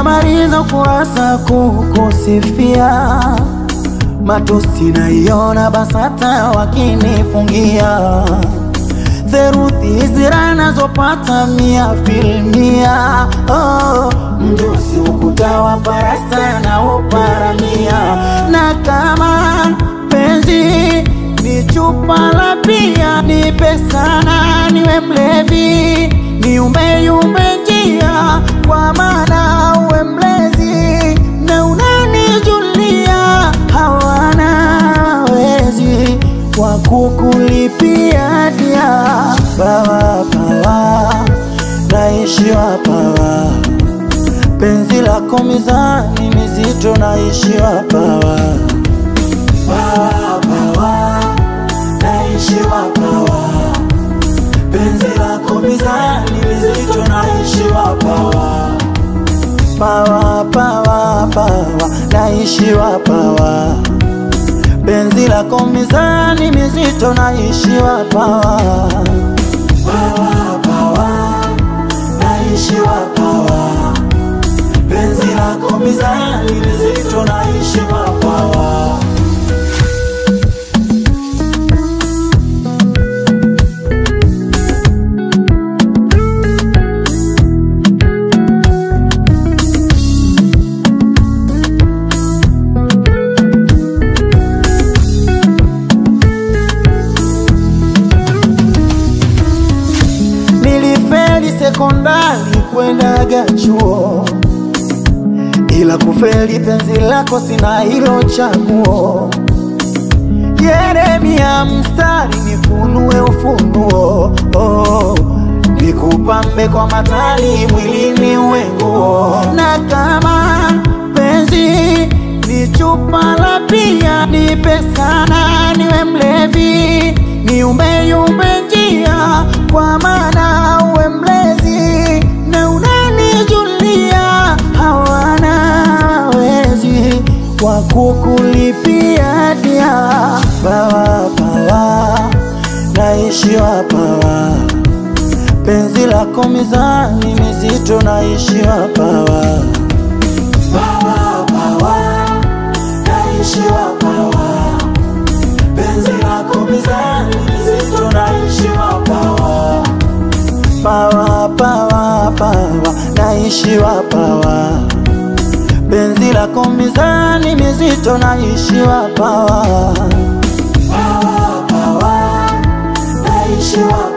Nishamaliza kurasa kukusifia, matusi naiona BASATA wakinifungia. Theruthi zira nazopata 100%. Mjusi ukutawa parasta na uparamia. Na kama penzi ni chupa la pia, nipe sana niwe mlevi, niumbe njia, kwa maana uwe mlezi na unanijulia. Hawana wezi wa kukulipia dia. Pawa pawa, naishiwa pawa, penzi lako mizani mizito, naishiwa pawa. Pawa pawa, naishiwa pawa, penzi lako mizani mizito, naishiwa pawa. Pawa pawa pawa, naishiwa pawa, penzi lako mizani mizito, naishiwa pawa. Pawa pawa, naishiwa pawa, penzi lako mizani mizito, naishiwa pawa. Sekondari kwendaga chuo, ila kufeli penzi lako sina hilo chaguo. Yeremia mstari nifunue ufunuo, nikupambe kwa matali mwilini uwe nguo. Na kama penzi ni chupa la pia, nipe sana niwe mlevi, niumbe njia, kwa maana uwe mlezi na unanijulia. Hawana wezi wa kukulipia dia. Pawa pawa, naishiwa pawa, penzi lako mizani mizito, naishiwa pawa. Pawa pawa, naishiwa pawa, penzi lako mizani mizito, naishiwa pawa. Pawa pawa pawa, naishiwa pawa, penzi lako mizani mizito, naishiwa pawa. Pawa pawa, naishiwa